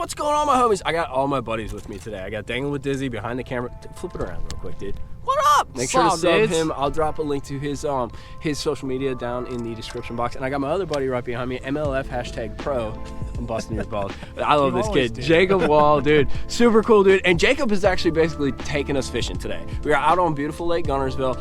What's going on, my homies? I got all my buddies with me today. I got Dangling with Dizzy behind the camera. Flip it around real quick, dude. What up? Make sure to sub him. I'll drop a link to his social media down in the description box. And I got my other buddy right behind me, MLF #pro. I'm busting your balls. I love this kid, Jacob Wall, dude. Super cool, dude. And Jacob is actually basically taking us fishing today. We are out on beautiful Lake Guntersville.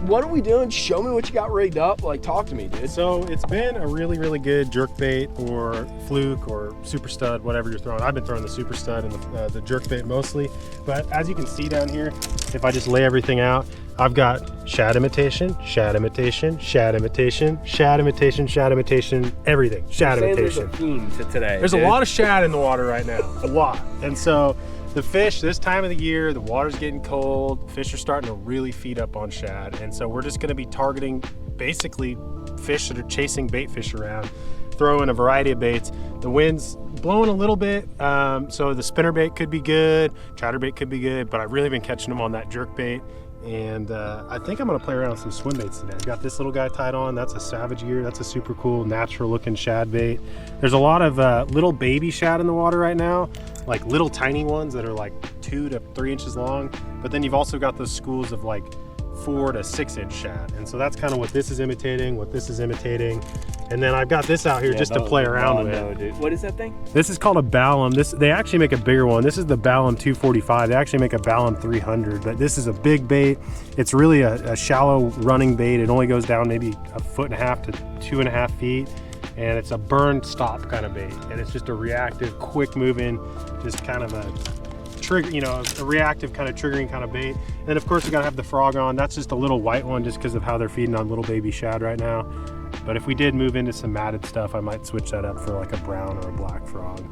What are we doing? Show me what you got rigged up. Like, talk to me, dude. So it's been a really, really good jerkbait or fluke or super stud, whatever you're throwing. I've been throwing the super stud and the jerkbait mostly. But as you can see down here, if I just lay everything out, I've got shad imitation, shad imitation, shad imitation, shad imitation, shad imitation, everything. Shad imitation. There's a theme to today. There's a lot of shad in the water right now, a lot. And so the fish this time of the year, the water's getting cold, fish are starting to really feed up on shad. And so we're just gonna be targeting basically fish that are chasing bait fish around, throwing a variety of baits. The wind's blowing a little bit, so the spinnerbait could be good, chatterbait could be good, but I've really been catching them on that jerkbait. And I think I'm gonna play around with some swim baits today. I've got this little guy tied on. That's a Savage Gear. That's a super cool, natural looking shad bait. There's a lot of little baby shad in the water right now, like little tiny ones that are like 2 to 3 inches long. But then you've also got those schools of like 4 to 6 inch shad. And so that's kind of what this is imitating, what this is imitating. And then I've got this out here just to play around with. Dude. What is that thing? This is called a Ballum. They actually make a bigger one. This is the Ballum 245. They actually make a Ballum 300, but this is a big bait. It's really a shallow running bait. It only goes down maybe 1.5 to 2.5 feet. And it's a burn stop kind of bait. And it's just a reactive, quick moving, just kind of a trigger, you know, a reactive kind of triggering kind of bait. And then of course we gotta have the frog on. That's just a little white one just because of how they're feeding on little baby shad right now. But if we did move into some matted stuff, I might switch that up for like a brown or a black frog.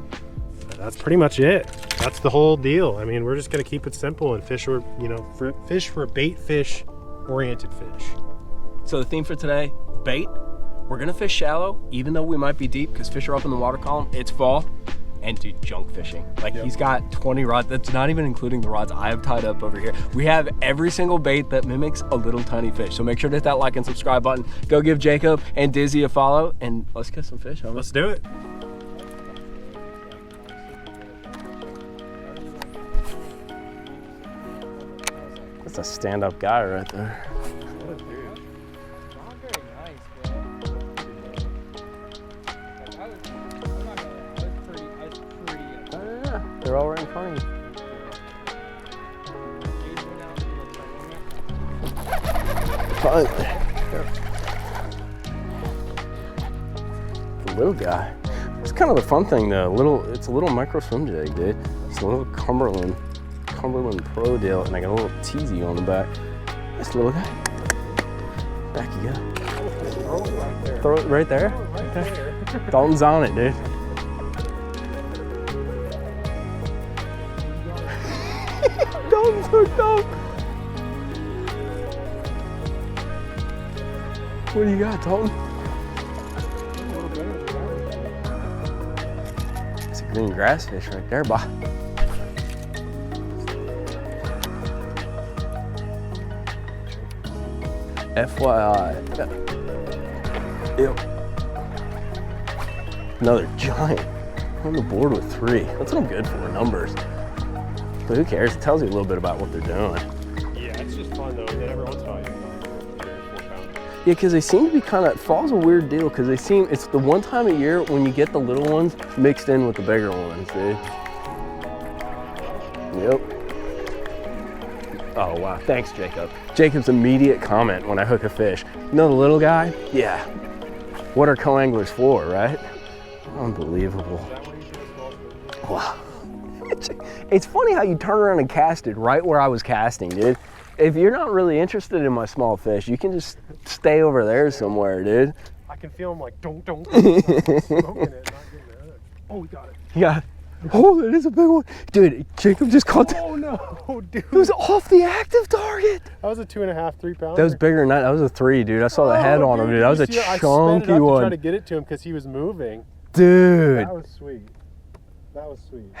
But that's pretty much it. That's the whole deal. I mean, we're just gonna keep it simple and fish for, you know, fish for bait fish oriented fish. So the theme for today, bait. We're gonna fish shallow, even though we might be deep because fish are up in the water column. It's fall. And do junk fishing. Like, he's got 20 rods. That's not even including the rods I have tied up over here. We have every single bait that mimics a little tiny fish. So make sure to hit that like and subscribe button. Go give Jacob and Dizzy a follow, and let's get some fish, homie. Let's do it. That's a stand-up guy right there. They're all right in front of you. The little guy. It's kind of the fun thing though. It's a little micro swim jig, dude. It's a little Cumberland Pro deal, and I got a little teasy on the back. This little guy. Back you go. Throw it right there. Right there. Dalton's on it, dude. Dalton's hooked up. What do you got, Dalton? It's a green grass fish right there, boy. FYI. Yep. Another giant. I'm on the board with 3. That's what I'm good for, numbers. But who cares? It tells you a little bit about what they're doing. Yeah, it's just fun though. That every once in a while you 3 or 4 pounds. Yeah, because they seem to be kind of, fall's a weird deal because it's the one time of year when you get the little ones mixed in with the bigger ones, dude. Yep. Oh, wow. Thanks, Jacob. Jacob's immediate comment when I hook a fish. You know the little guy? Yeah. What are co-anglers for, right? Unbelievable. Wow. It's funny how you turn around and cast it right where I was casting, dude. If you're not really interested in my small fish, you can just stay over there somewhere, dude. I can feel him like, don't. Smoking it, not getting it. Oh, we got it. Yeah. Oh, that is a big one. Dude, Jacob just caught that. Oh, no, dude. It was off the active target. That was a 2.5, 3 pounder. That was bigger than that. That was a 3, dude. I saw the head on him, dude. That was a chunky I sped it up one. to try to get it to him because he was moving. Dude. That was sweet. That was sweet.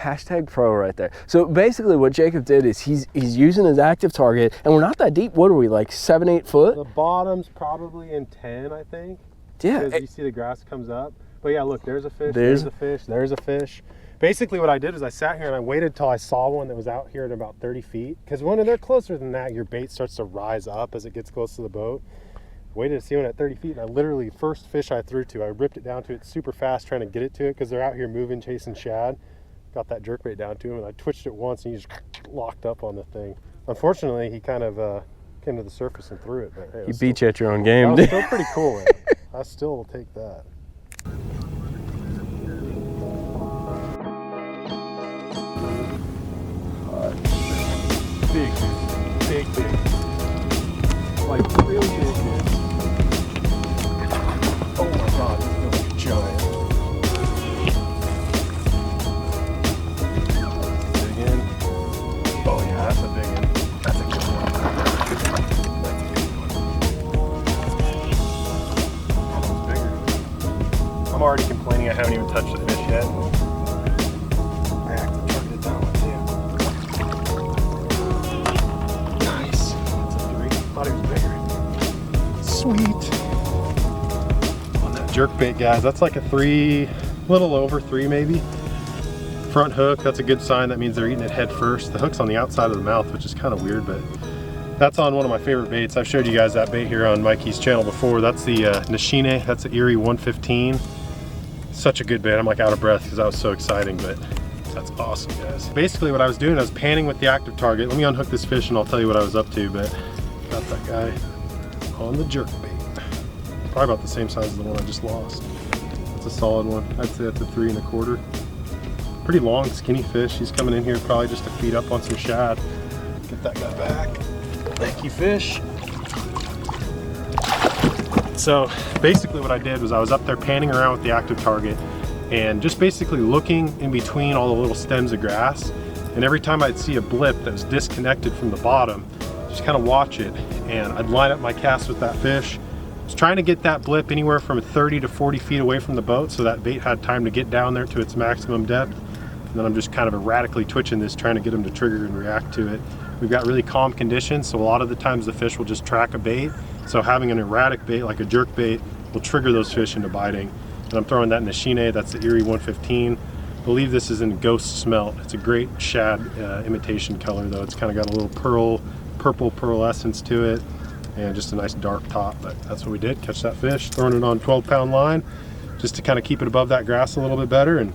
#pro right there. So basically what Jacob did is he's using his active target, and we're not that deep. What are we, like 7, 8 foot? The bottom's probably in 10, I think. Yeah. Because you see the grass comes up. But yeah, look, there's a fish, there's a fish, there's a fish. basically what I did was I sat here and I waited till I saw one that was out here at about 30 feet. Because when they're closer than that, your bait starts to rise up as it gets close to the boat. Waited to see one at 30 feet, and I literally, first fish I threw to, I ripped it down to it super fast trying to get it to it because they're out here moving, chasing shad. Got that jerkbait down to him, and I twitched it once and he just locked up on the thing. Unfortunately, he kind of came to the surface and threw it. But hey, he beat you at your own game. That was still pretty cool, man. I still will take that. Big, like really big, dude. Oh my god, this feels like a giant. Big in. Oh yeah, that's a big one. That's a good one. That's a good one. That one's bigger. I'm already complaining I haven't even touched the fish yet. I actually targeted that one too. Nice. That's a 3. Thought he was bigger. Sweet. On that jerkbait, guys, that's like a 3, little over 3 maybe. Front hook, that's a good sign. That means they're eating it head first. The hook's on the outside of the mouth, which is kind of weird, but that's on one of my favorite baits. I've showed you guys that bait here on Mikey's channel before. That's the Nishine, that's the Erie 115. Such a good bait. I'm like out of breath because that was so exciting, but that's awesome, guys. Basically what I was doing, I was panning with the active target. Let me unhook this fish and I'll tell you what I was up to, but got that guy on the jerkbait. Probably about the same size as the one I just lost. That's a solid one. I'd say that's a 3 1/4. Pretty long, skinny fish. He's coming in here probably just to feed up on some shad. Get that guy back. Thank you, fish. So basically what I did was I was up there panning around with the active target and just basically looking in between all the little stems of grass. And every time I'd see a blip that was disconnected from the bottom, just kind of watch it. And I'd line up my cast with that fish. I was trying to get that blip anywhere from 30 to 40 feet away from the boat so that bait had time to get down there to its maximum depth. And then I'm just kind of erratically twitching this, trying to get them to trigger and react to it. We've got really calm conditions, so a lot of the times the fish will just track a bait. So having an erratic bait like a jerk bait will trigger those fish into biting. And I'm throwing that Nishine, that's the Erie 115. I believe this is in Ghost Smelt. It's a great shad imitation color though. It's kind of got a little purple pearlescence to it and just a nice dark top, but that's what we did, catch that fish, throwing it on 12-pound line just to kind of keep it above that grass a little bit better and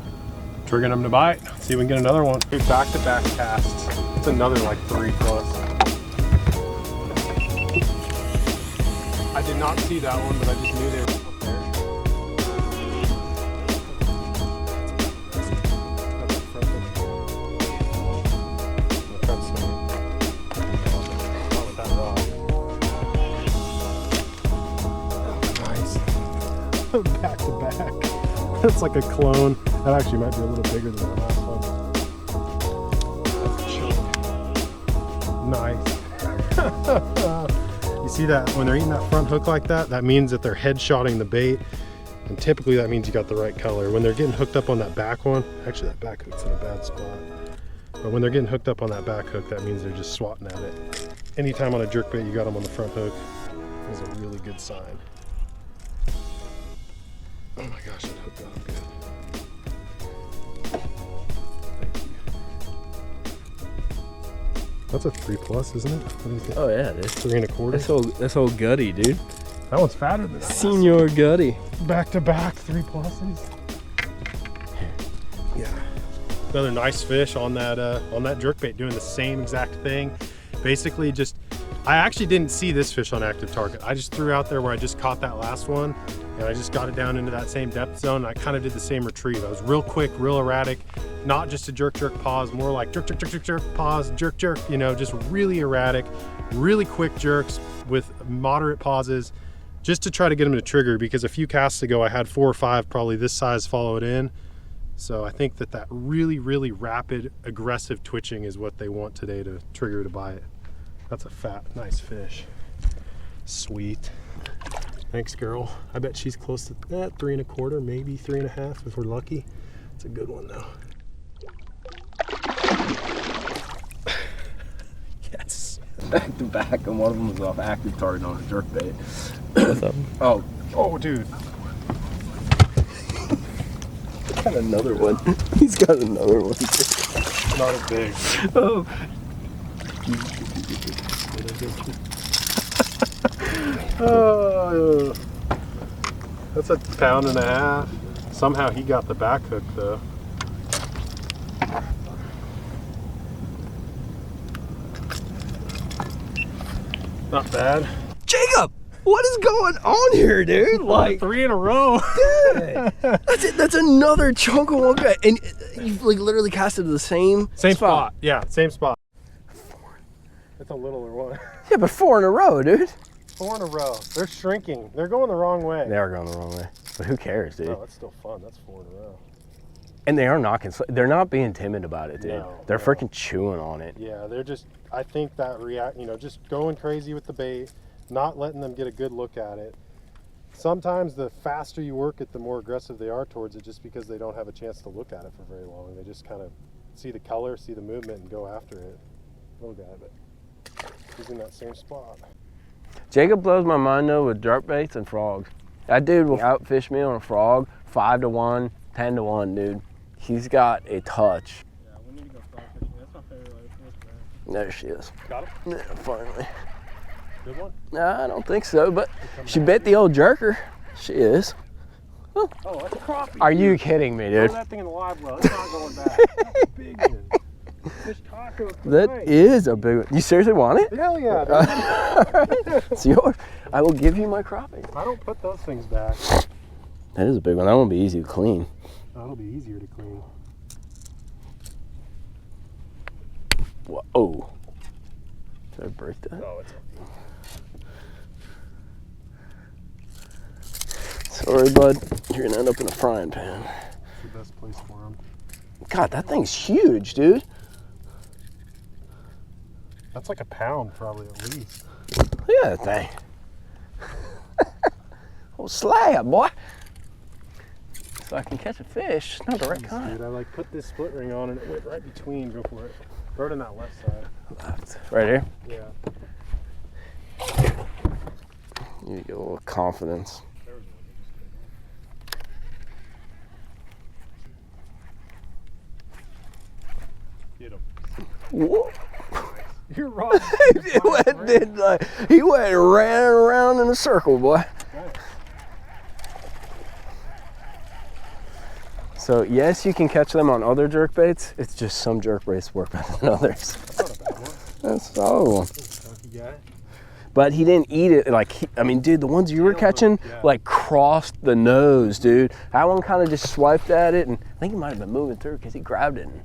triggering them to bite. Let's see if we can get another one. Dude, back-to-back casts. It's another like 3+. I did not see that one, but I just knew they were up there. Nice. Back to back. That's like a clone. That actually might be a little bigger than the last one. Nice. You see that when they're eating that front hook like that, that means that they're headshotting the bait. And typically that means you got the right color. When they're getting hooked up on that back one, actually that back hook's in a bad spot. But when they're getting hooked up on that back hook, that means they're just swatting at it. Anytime on a jerkbait you got them on the front hook is a really good sign. Oh my gosh, that hook got him good. That's a 3+, isn't it? What do you think? Oh yeah, it is. 3 1/4. That's old gutty, dude. That one's fatter than that. Senior gutty. Back to back 3+. Yeah. Another nice fish on that jerkbait, doing the same exact thing. Basically, I actually didn't see this fish on active target. I just threw out there where I just caught that last one, and I just got it down into that same depth zone. And I kind of did the same retrieve. I was real quick, real erratic. Not just a jerk, pause, more like jerk, pause, jerk, you know, just really erratic, really quick jerks with moderate pauses just to try to get them to trigger, because a few casts ago I had 4 or 5 probably this size follow it in. So I think that really, really rapid, aggressive twitching is what they want today to trigger to bite. That's a fat, nice fish. Sweet. Thanks, girl. I bet she's close to that, 3 1/4, maybe 3 1/2 if we're lucky. It's a good one though. Yes. Back to back, and one of them was off active target on a jerkbait. What's up? Oh, dude. Got another one. He's got another one. Not as big. Oh. Oh, that's 1.5 pounds. Somehow he got the back hook though. Not bad. Jacob, what is going on here, dude? Like 3 in a row. Dude, that's it. That's another chunk of one guy, and you've like literally casted to the same spot. Yeah, same spot. That's a littler one. Yeah, but 4 in a row, dude. 4 in a row. They're shrinking. They're going the wrong way. They are going the wrong way, but who cares, dude? No, that's still fun. That's 4 in a row. And they are knocking. They're not being timid about it, dude. No, they're freaking chewing on it. Yeah, they're just. I think that just going crazy with the bait, not letting them get a good look at it. Sometimes the faster you work it, the more aggressive they are towards it, just because they don't have a chance to look at it for very long. They just kind of see the color, see the movement, and go after it. Little guy, but he's in that same spot. Jacob blows my mind though with jerkbaits and frogs. That dude will outfish me on a frog 5 to 1, 10 to 1, dude. He's got a touch. Yeah, we need to go frog fishing. That's my favorite way to fish, man. There she is. Got him? Yeah, finally. Good one? Nah, I don't think so, but she bit the old jerker. She is. Oh, that's a crappie. Are you kidding me, dude? Throw that thing in the live well. It's not going back. That's a big one. Fish taco. That is a big one. You seriously want it? Hell yeah, dude. It's yours. I will give you my crappie. I don't put those things back. That is a big one. That won't be easy to clean. That'll be easier to clean. Whoa. Did I break that? Oh, it's Sorry, bud. You're gonna end up in a frying pan. the best place for them. God, that thing's huge, dude. That's like 1 pound, probably at least. Look at that thing. Oh, slab, boy. So I can catch a fish. It's not the right kind. Dude, I like put this split ring on and it went right between. Go for it. Throw it on that left side. Left. Right here? Yeah. You need to get a little confidence. Get him. Whoa. You're wrong. He went and ran around in a circle, boy. So yes, you can catch them on other jerkbaits. It's just some jerkbaits work better than others. That's not a bad one. That's a solid one. Chunky guy. But he didn't eat it. Like, I mean, dude, the ones you were catching, like, crossed the nose, dude. That one kind of just swiped at it, and I think he might have been moving through because he grabbed it and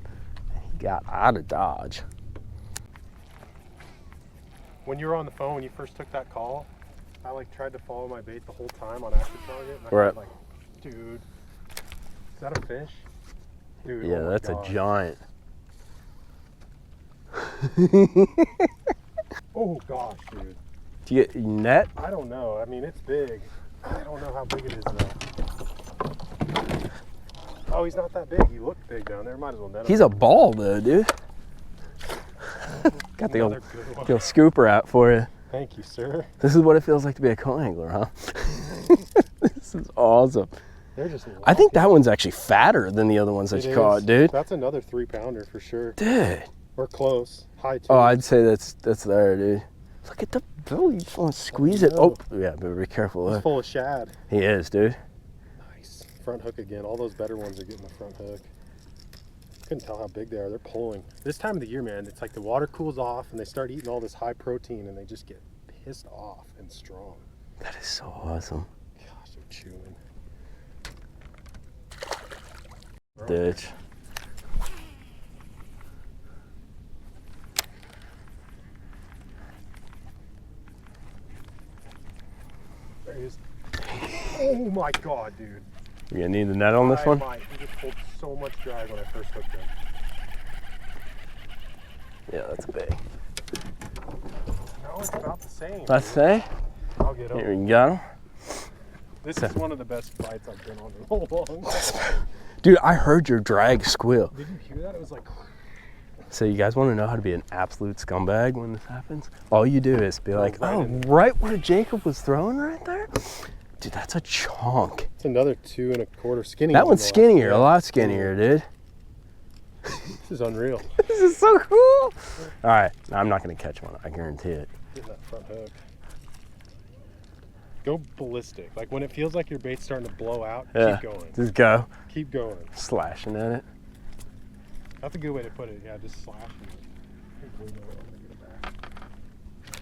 he got out of dodge. When you were on the phone, when you first took that call, I like tried to follow my bait the whole time on active target. And I Right. was like, dude, is that a fish? Dude, Yeah, oh my that's gosh. a giant. Oh gosh, dude. Do you get net? I don't know. I mean, it's big. I don't know how big it is though. Oh, he's not that big. He looked big down there. Might as well net him. He's a ball though, dude. Got the old scooper out for you. Thank you, sir. This is what it feels like to be a co-angler, huh? This is awesome. They're just. I think that one's actually fatter than the other ones that you caught, dude. That's another 3-pounder for sure. Dude. Or close. High two. Oh, I'd say that's there, dude. Look at the bill. You just want to squeeze it. Oh, yeah, but be careful. He's full of shad. He is, dude. Nice. Front hook again. All those better ones are getting the front hook. Couldn't tell how big they are. They're pulling. This time of the year, man, it's like the water cools off and they start eating all this high protein and they just get pissed off and strong. That is so awesome. Gosh, they're chewing. Ditch. There he is. Oh my god, dude. You gonna need the net on this one? Might. He just pulled so much drag when I first hooked him. Yeah, that's big. No, it's about the same. Let's say. I'll get him. Here you go. This is one of the best bites I've been on in a long time. Dude, I heard your drag squeal. Did you hear that? It was like. So you guys want to know how to be an absolute scumbag when this happens? All you do is be like, oh, right where Jacob was throwing right there? Dude, that's a chunk. It's another 2 1/4 skinny. That one's skinnier, a lot skinnier, dude. This is unreal. This is so cool. All right, I'm not gonna catch one. I guarantee it. Get that front hook. Go ballistic. Like when it feels like your bait's starting to blow out, Yeah, keep going. just go. Keep going. Slashing at it. That's a good way to put it. Yeah, just slashing it.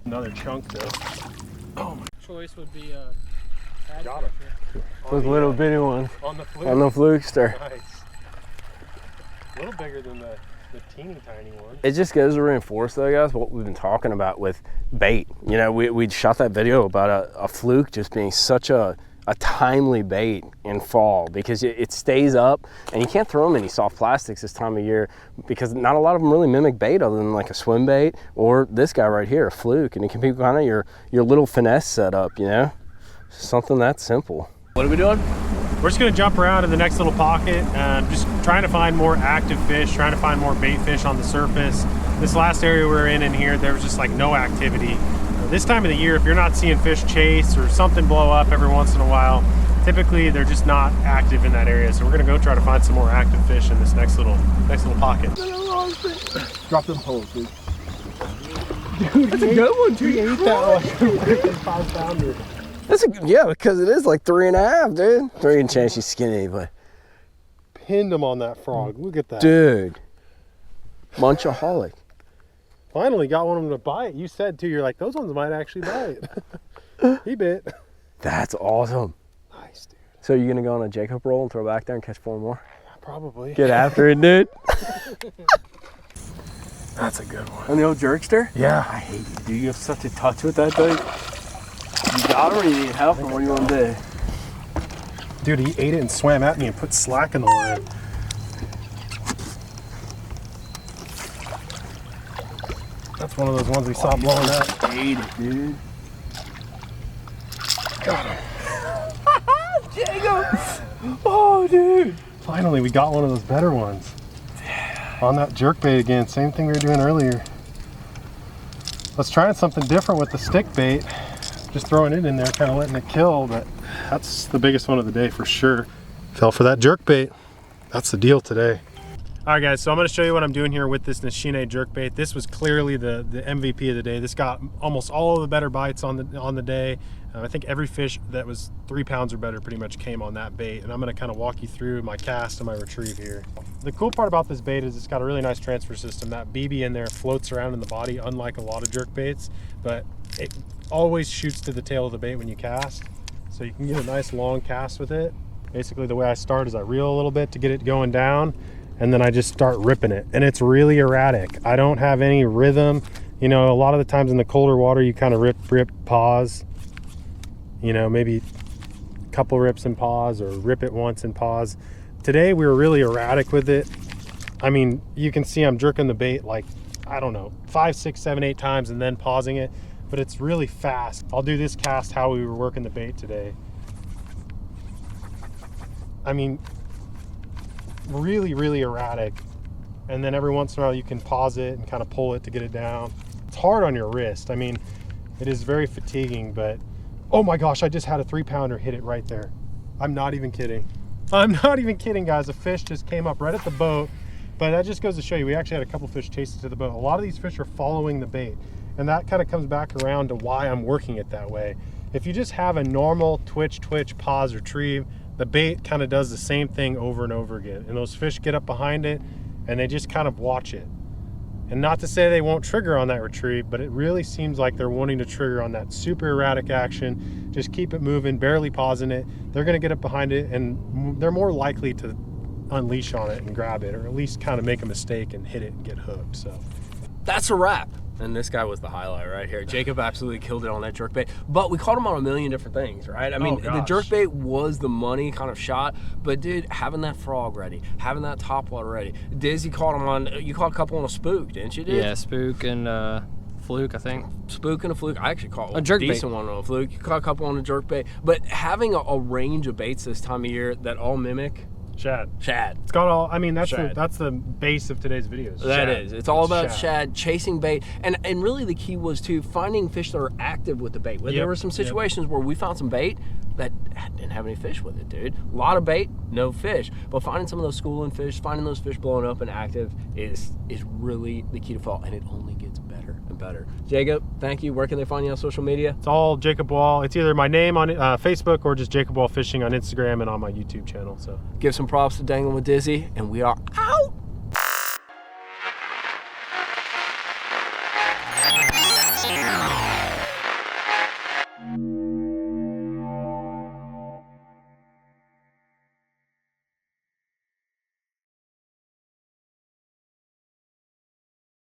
Another chunk though. Oh my. Choice would be Got it. Those little bitty ones. On the fluke. On the flukester. Nice. A little bigger than the teeny tiny one. It just goes to reinforce, though, guys, what we've been talking about with bait. You know, we shot that video about a fluke just being such a timely bait in fall because it stays up, and you can't throw them any soft plastics this time of year because not a lot of them really mimic bait other than like a swim bait or this guy right here, a fluke, and it can be kind of your little finesse setup, you know? Something that simple. What are we doing? We're just gonna jump around in the next little pocket, just trying to find more active fish, trying to find more bait fish on the surface. This last area we were in here, there was just like no activity. This time of the year, if you're not seeing fish chase or something blow up every once in a while, typically they're just not active in that area. So we're gonna go try to find some more active fish in this next little pocket. Drop them poles, dude. That's a good one too. You ate that one. 5 pounder. Yeah, because it is like 3.5, dude. 3 and chance she's skinny, but Pinned him on that frog. Look at that. dude, munchaholic. Finally got one of them to bite. You said too, you're like, those ones might actually bite. He bit. That's awesome. Nice, dude. So you're gonna go on a Jacob roll and throw back there and catch 4 more? Probably. Get after it, dude. That's a good one. On the old jerkster? Yeah. I hate you, dude. You have such a touch with that thing. You got it or you need help, or what do you want to do? Dude, he ate it and swam at me and put slack in the line. That's one of those ones we saw blowing up. Ate it, dude. Got him. Jacob! Oh, dude. Finally, we got one of those better ones. On that jerkbait again, same thing we were doing earlier. Let's try something different with the stick bait. Just throwing it in there, kind of letting it kill, but that's the biggest one of the day for sure. Fell for that jerkbait. That's the deal today. All right, guys, so I'm going to show you what I'm doing here with this Nishine jerkbait. This was clearly the MVP of the day. This got almost all of the better bites on the day. I think every fish that was 3 pounds or better pretty much came on that bait, and I'm going to kind of walk you through my cast and my retrieve here. The cool part about this bait is it's got a really nice transfer system. That BB in there floats around in the body, unlike a lot of jerkbaits, but it always shoots to the tail of the bait when you cast, so you can get a nice long cast with it. Basically, the way I start is I reel a little bit to get it going down, and then I just start ripping it, and it's really erratic. I don't have any rhythm. You know, a lot of the times in the colder water, you kind of rip, pause. You know, maybe a couple rips and pause, or rip it once and pause. Today, we were really erratic with it. I mean, you can see I'm jerking the bait like, I don't know, 5, 6, 7, 8 times and then pausing it, but it's really fast. I'll do this cast how we were working the bait today. I mean, really, really erratic. And then every once in a while you can pause it and kind of pull it to get it down. It's hard on your wrist. I mean, it is very fatiguing, but oh my gosh, I just had a 3 pounder hit it right there. I'm not even kidding. I'm not even kidding, guys. A fish just came up right at the boat, but that just goes to show you, we actually had a couple fish chase it to the boat. A lot of these fish are following the bait, and that kind of comes back around to why I'm working it that way. If you just have a normal twitch, pause, retrieve, the bait kind of does the same thing over and over again, and those fish get up behind it and they just kind of watch it. And not to say they won't trigger on that retrieve, but it really seems like they're wanting to trigger on that super erratic action. Just keep it moving, barely pausing it. They're gonna get up behind it, and they're more likely to unleash on it and grab it, or at least kind of make a mistake and hit it and get hooked. So That's a wrap. And this guy was the highlight right here. Jacob absolutely killed it on that jerkbait. But we caught him on a million different things, right? I mean, the jerkbait was the money kind of shot. But dude, having that frog ready, having that topwater ready. Dizzy caught him on, you caught a couple on a spook, didn't you, dude? Yeah, spook and fluke, I think. Spook and a fluke. I actually caught a jerkbait. Decent one on a fluke. You caught a couple on a jerkbait. But having a range of baits this time of year that all mimic shad. It's got all, I mean, that's the base of today's videos. That is. It's all about shad, chasing bait. And really the key was to finding fish that are active with the bait. There were some situations where we found some bait that didn't have any fish with it, dude. A lot of bait, no fish. But finding some of those schooling fish, finding those fish blowing up and active is really the key to fall, and it only gets better and better. Jacob, thank you. Where can they find you on social media? It's all Jacob Wall. It's either my name on Facebook or just Jacob Wall Fishing on Instagram and on my YouTube channel. So give some props to Dangling with Dizzy, and we are out.